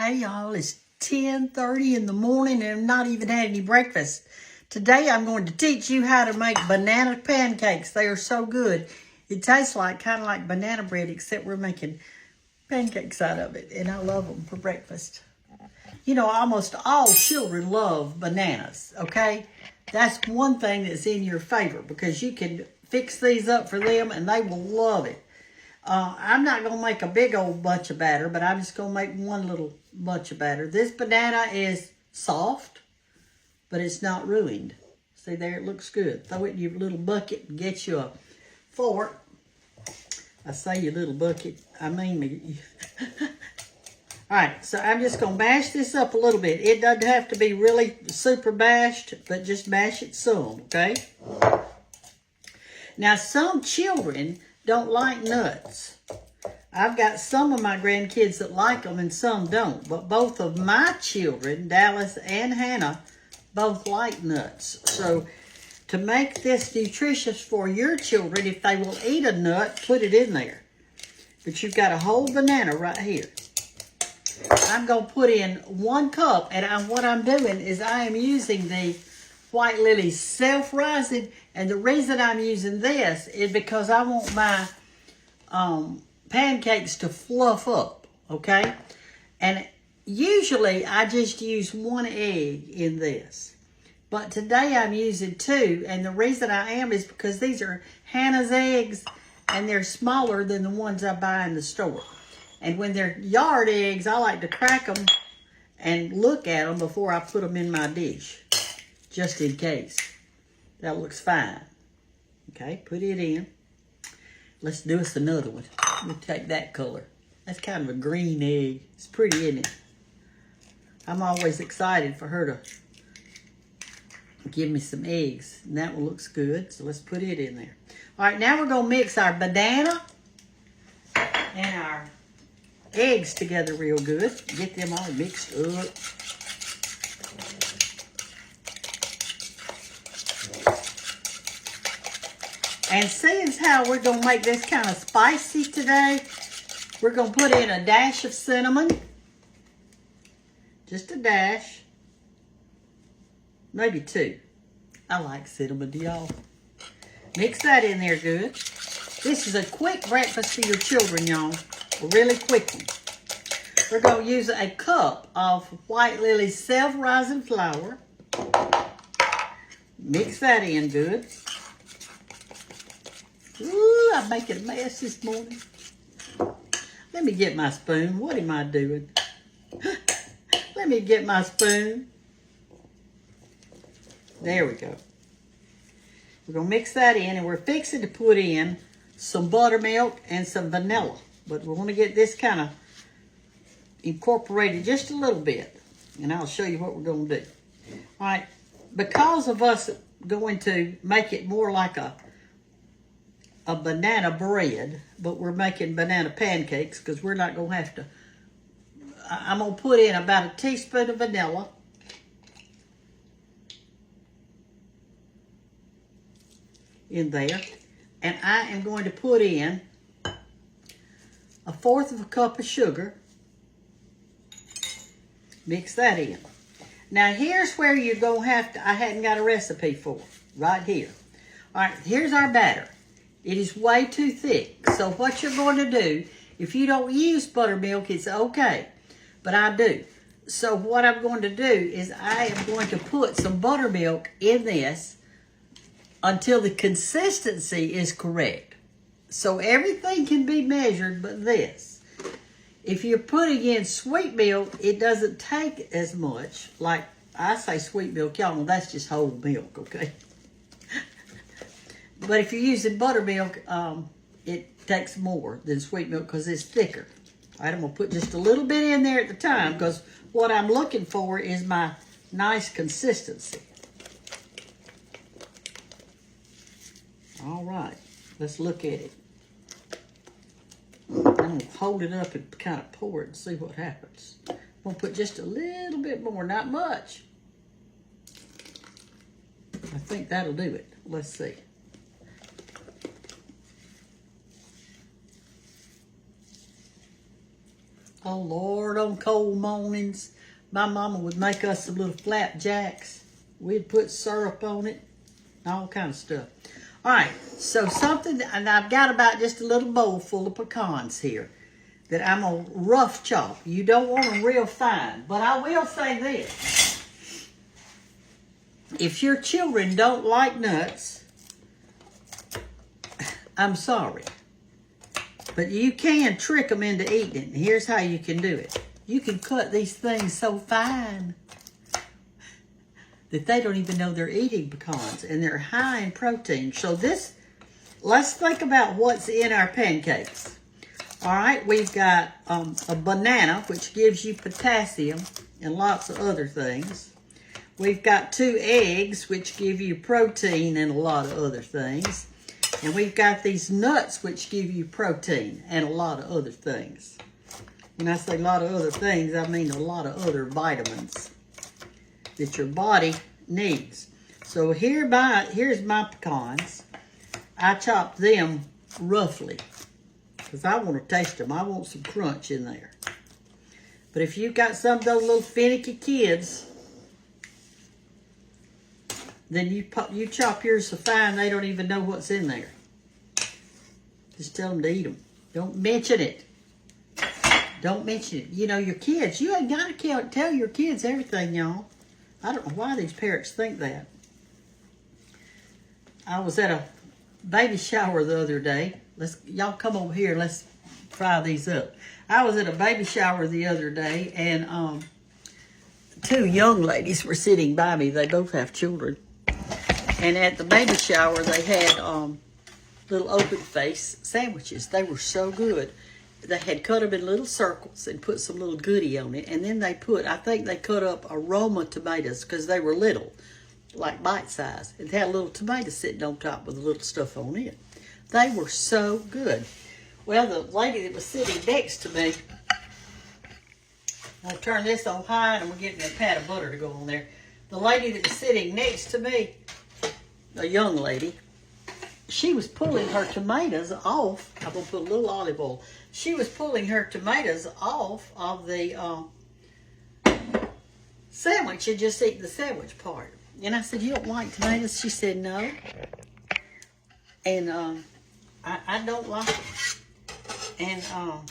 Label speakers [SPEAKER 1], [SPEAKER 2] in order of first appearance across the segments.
[SPEAKER 1] Hey y'all, it's 10:30 in the morning and I've not even had any breakfast. Today I'm going to teach you how to make banana pancakes. They are so good. It tastes kind of like banana bread, except we're making pancakes out of it, and I love them for breakfast. You know, almost all children love bananas, okay? That's one thing that's in your favor because you can fix these up for them and they will love it. I'm not going to make a big old bunch of batter, but I'm just going to make one little bunch of batter. This banana is soft, but it's not ruined. See there, it looks good. Throw it in your little bucket and get you a fork. I say your little bucket, I mean All right, so I'm just going to mash this up a little bit. It doesn't have to be really super mashed, but just mash it some, okay? Now, some children don't like nuts. I've got some of my grandkids that like them and some don't. But both of my children, Dallas and Hannah, both like nuts. So to make this nutritious for your children, if they will eat a nut, put it in there. But you've got a whole banana right here. I'm going to put in 1 cup. And what I'm doing is I am using the White Lily self-rising. And the reason I'm using this is because I want my pancakes to fluff up, okay? And usually I just use 1 egg in this. But today I'm using 2. And the reason I am is because these are Hannah's eggs and they're smaller than the ones I buy in the store. And when they're yard eggs, I like to crack them and look at them before I put them in my dish, just in case. That looks fine. Okay, put it in. Let's do us another one. We'll take that color. That's kind of a green egg. It's pretty, isn't it? I'm always excited for her to give me some eggs. And that one looks good, so let's put it in there. All right, now we're going to mix our banana and our eggs together real good. Get them all mixed up. And seeing how we're going to make this kind of spicy today, we're going to put in a dash of cinnamon. Just a dash. Maybe 2. I like cinnamon, do y'all? Mix that in there good. This is a quick breakfast for your children, y'all. A really quick one. We're going to use a cup of White Lily self-rising flour. Mix that in good. Ooh, I'm making a mess this morning. Let me get my spoon. What am I doing? Let me get my spoon. There we go. We're going to mix that in, and we're fixing to put in some buttermilk and some vanilla. But we want to get this kind of incorporated just a little bit. And I'll show you what we're going to do. All right. Because of us going to make it more like a banana bread, but we're making banana pancakes because we're not going to have to. I'm going to put in about a teaspoon of vanilla. In there. And I am going to put in 1/4 cup of sugar. Mix that in. Now here's where you're going to have to, I hadn't got a recipe for, right here. All right, here's our batter. It is way too thick. So what you're going to do, if you don't use buttermilk, it's okay. But I do. So what I'm going to do is I am going to put some buttermilk in this until the consistency is correct. So everything can be measured but this. If you're putting in sweet milk, it doesn't take as much. Like I say sweet milk, y'all know that's just whole milk, okay? But if you're using buttermilk, it takes more than sweet milk because it's thicker. All right, I'm going to put just a little bit in there at the time because what I'm looking for is my nice consistency. All right, let's look at it. I'm going to hold it up and kind of pour it and see what happens. I'm going to put just a little bit more, not much. I think that'll do it. Let's see. Oh, Lord, on cold mornings, my mama would make us some little flapjacks. We'd put syrup on it, all kind of stuff. All right, so something, and I've got about just a little bowl full of pecans here that I'm going to rough chop. You don't want them real fine, but I will say this. If your children don't like nuts, I'm sorry. But you can trick them into eating it. And here's how you can do it. You can cut these things so fine that they don't even know they're eating pecans. And they're high in protein. So let's think about what's in our pancakes. All right, we've got a banana, which gives you potassium and lots of other things. We've got 2 eggs, which give you protein and a lot of other things. And we've got these nuts, which give you protein and a lot of other things. When I say a lot of other things, I mean a lot of other vitamins that your body needs. So here's my pecans. I chopped them roughly because I want to taste them. I want some crunch in there. But if you've got some of those little finicky kids, then you chop yours so fine they don't even know what's in there. Just tell them to eat them. Don't mention it. Don't mention it. You know, your kids, you ain't got to tell your kids everything, y'all. I don't know why these parents think that. I was at a baby shower the other day. Y'all come over here. Let's fry these up. I was at a baby shower the other day, and 2 young ladies were sitting by me. They both have children. And at the baby shower, they had little open-face sandwiches. They were so good. They had cut them in little circles and put some little goodie on it. And then I think they cut up aroma tomatoes because they were little, like bite-sized. It had a little tomato sitting on top with a little stuff on it. They were so good. Well, the lady that was sitting next to me, I'll turn this on high and we're getting a pat of butter to go on there. The lady that was sitting next to me, a young lady, she was pulling her tomatoes off. I'm going to put a little olive oil. She was pulling her tomatoes off of the sandwich and just eating the sandwich part. And I said, you don't like tomatoes? She said, no. And I don't like them.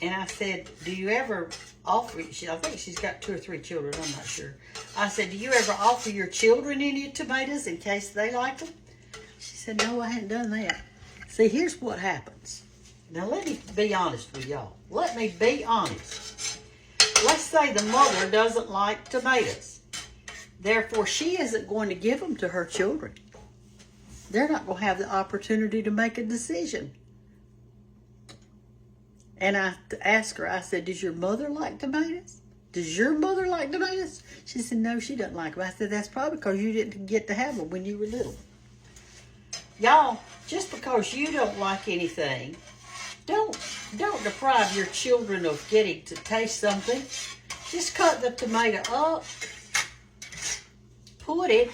[SPEAKER 1] And I said, do you ever offer, I think she's got 2 or 3 children, I'm not sure. I said, do you ever offer your children any tomatoes in case they like them? She said, no, I hadn't done that. See, here's what happens. Now, let me be honest with y'all. Let me be honest. Let's say the mother doesn't like tomatoes. Therefore, she isn't going to give them to her children. They're not going to have the opportunity to make a decision. And I asked her, I said, does your mother like tomatoes? Does your mother like tomatoes? She said, no, she doesn't like them. I said, that's probably because you didn't get to have them when you were little. Y'all, just because you don't like anything, don't deprive your children of getting to taste something. Just cut the tomato up, put it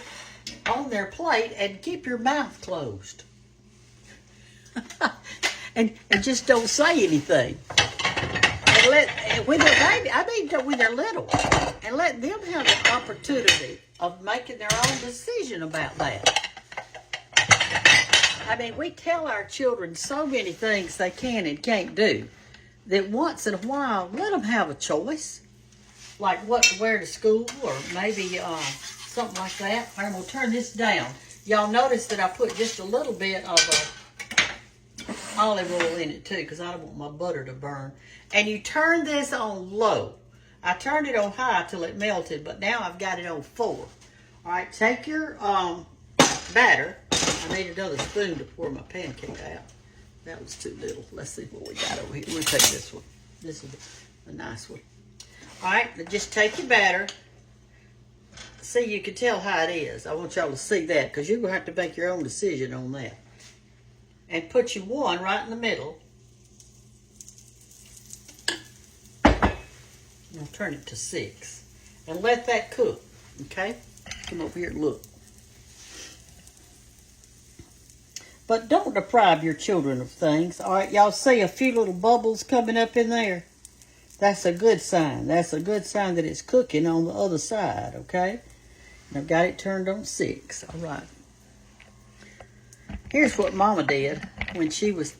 [SPEAKER 1] on their plate, and keep your mouth closed. and just don't say anything. And when they're little, and let them have the opportunity of making their own decision about that. I mean, we tell our children so many things they can and can't do that once in a while, let them have a choice. Like what to wear to school or maybe something like that. I'm going to turn this down. Y'all notice that I put just a little bit of olive oil in it too because I don't want my butter to burn. And you turn this on low. I turned it on high till it melted, but now I've got it on 4. All right, take your batter. I need another spoon to pour my pancake out. That was too little. Let's see what we got over here. We'll take this one. This is a nice one. All right, just take your batter. See, you can tell how it is. I want y'all to see that because you're going to have to make your own decision on that. And put your 1 right in the middle. I'll turn it to 6. And let that cook, okay? Come over here and look. But don't deprive your children of things. All right, y'all see a few little bubbles coming up in there? That's a good sign. That's a good sign that it's cooking on the other side, okay? And I've got it turned on 6. All right. Here's what Mama did when she was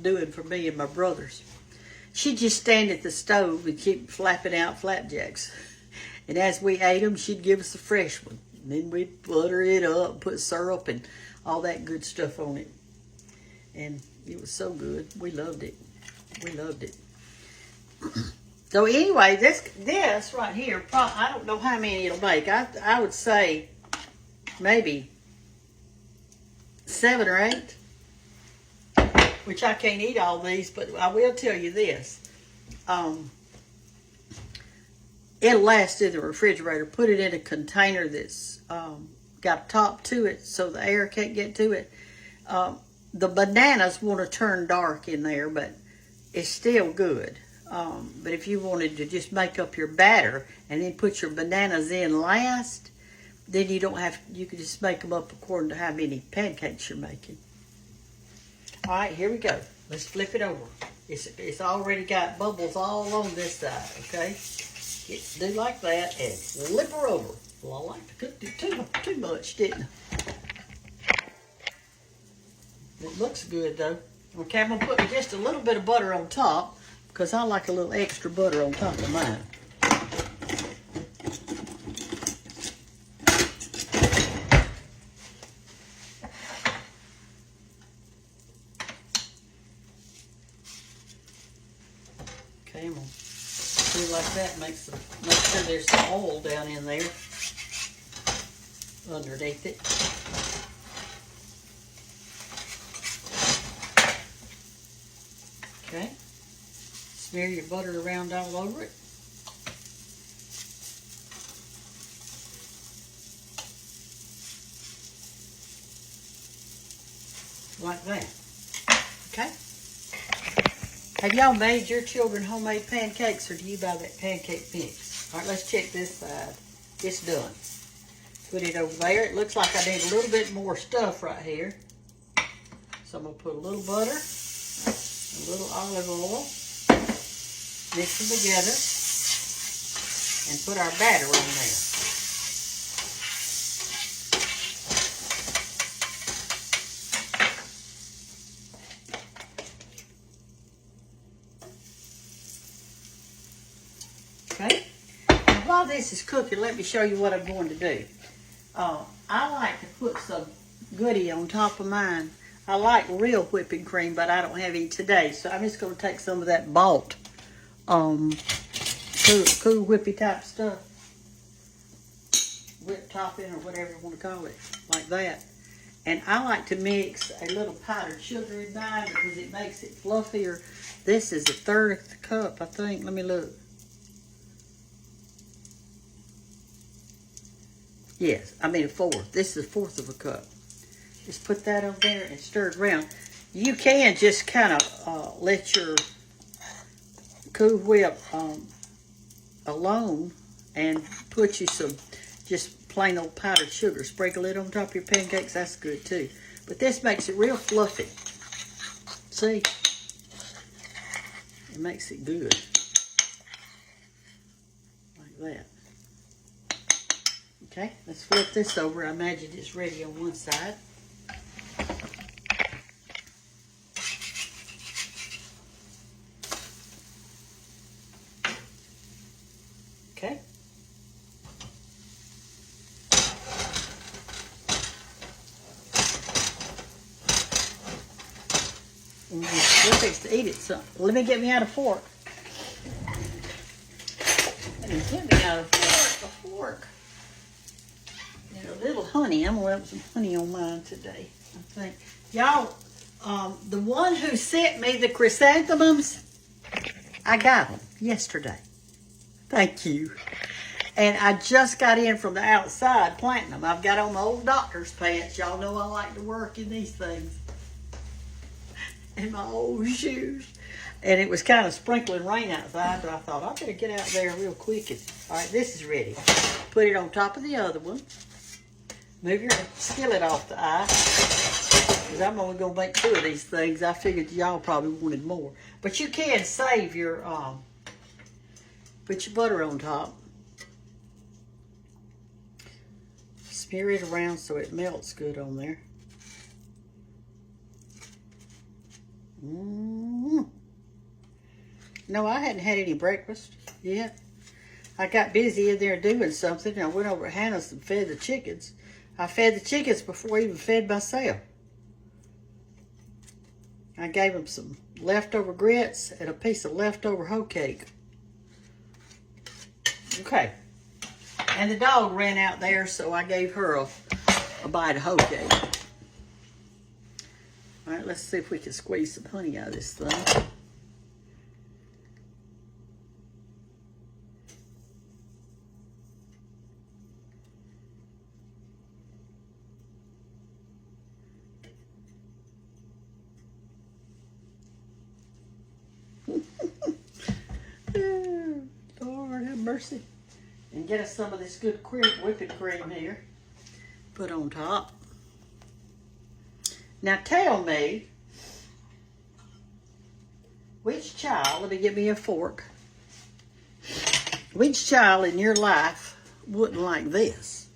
[SPEAKER 1] doing for me and my brothers. She'd just stand at the stove and keep flapping out flapjacks. And as we ate them, she'd give us a fresh one. And then we'd butter it up, put syrup and all that good stuff on it. And it was so good. We loved it. We loved it. So anyway, this right here, I don't know how many it'll make. I would say maybe 7 or 8. Which I can't eat all these, but I will tell you this. It'll last in the refrigerator. Put it in a container that's got a top to it so the air can't get to it. The bananas want to turn dark in there, but it's still good. But if you wanted to just make up your batter and then put your bananas in last, then you don't have, you can just make them up according to how many pancakes you're making. All right, here we go. Let's flip it over. It's already got bubbles all on this side, okay? Do like that and flip her over. Well, I like to cook it too much, didn't I? It looks good, though. Okay, I'm going to put just a little bit of butter on top because I like a little extra butter on top of mine. Okay, I'm going to do like that. Make sure there's some oil down in there underneath it. Okay. Smear your butter around all over it. Like that. Okay. Have y'all made your children homemade pancakes or do you buy that pancake mix? All right, let's check this side. It's done. Put it over there. It looks like I need a little bit more stuff right here. So I'm going to put a little butter, a little olive oil, mix them together, and put our batter on there. Okay. Now, while this is cooking, let me show you what I'm going to do. I like to put some goodie on top of mine. I like real whipping cream, but I don't have any today, so I'm just going to take some of that bought cool whippy type stuff, whip topping or whatever you want to call it, like that. And I like to mix a little powdered sugar in mine because it makes it fluffier. This is 1/3 of the cup, I think. Let me look. Yes, I mean 1/4. This is 1/4 of a cup. Just put that over there and stir it around. You can just kind of let your Cool Whip alone and put you some just plain old powdered sugar. Sprinkle it on top of your pancakes. That's good too. But this makes it real fluffy. See? It makes it good. Like that. Okay, let's flip this over. I imagine it's ready on one side. Okay. And we're fixed to eat it, so let me get me out a fork. Let me get me out a fork. And a little honey. I'm going to have some honey on mine today, I think. Y'all, the one who sent me the chrysanthemums, I got them yesterday. Thank you. And I just got in from the outside planting them. I've got on my old doctor's pants. Y'all know I like to work in these things. And my old shoes. And it was kind of sprinkling rain outside, but I thought I better get out there real quick. All right, this is ready. Put it on top of the other one. Move your skillet off the eye. Because I'm only going to make 2 of these things. I figured y'all probably wanted more. But you can save your Put your butter on top. Smear it around so it melts good on there. No, I hadn't had any breakfast yet. I got busy in there doing something, and I went over to Hannah's and fed the chickens. I fed the chickens before I even fed myself. I gave them some leftover grits and a piece of leftover hoe cake. Okay. And the dog ran out there, so I gave her a bite of hoe cake. All right, let's see if we can squeeze some honey out of this thing. Lord have mercy. And get us some of this good whipping cream here. Put on top. Now tell me, which child, let me get me a fork, which child in your life wouldn't like this?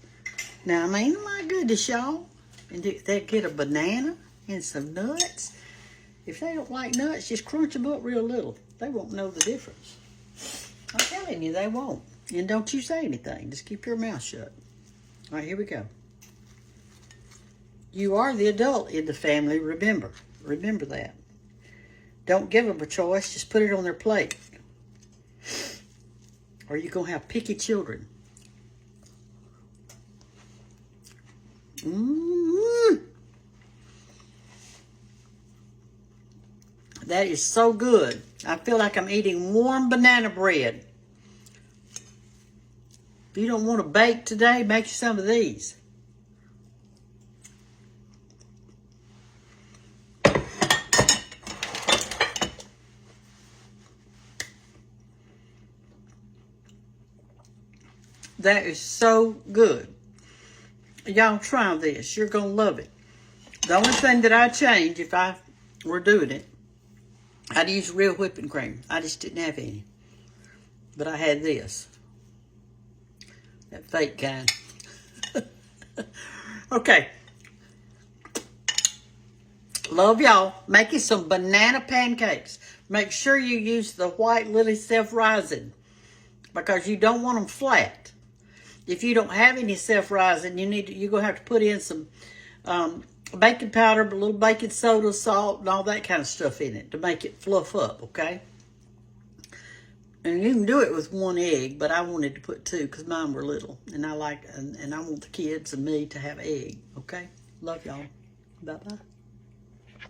[SPEAKER 1] Now, I mean, my goodness, y'all. And they get a banana and some nuts. If they don't like nuts, just crunch them up real little. They won't know the difference. I'm telling you, they won't. And don't you say anything. Just keep your mouth shut. All right, here we go. You are the adult in the family, remember. Remember that. Don't give them a choice. Just put it on their plate. Or you're going to have picky children. That is so good. I feel like I'm eating warm banana bread. If you don't want to bake today, make you some of these. That is so good. Y'all try this. You're going to love it. The only thing that I'd change if I were doing it, I'd use real whipping cream. I just didn't have any. But I had this. That fake kind. Okay. Love y'all. Making some banana pancakes. Make sure you use the white Lily self-rising, because you don't want them flat. If you don't have any self-rising, you're going to have to put in some baking powder, a little baking soda, salt, and all that kind of stuff in it to make it fluff up, okay? And you can do it with 1 egg, but I wanted to put 2 because mine were little. And I want the kids and me to have egg, okay? Love y'all. Bye-bye.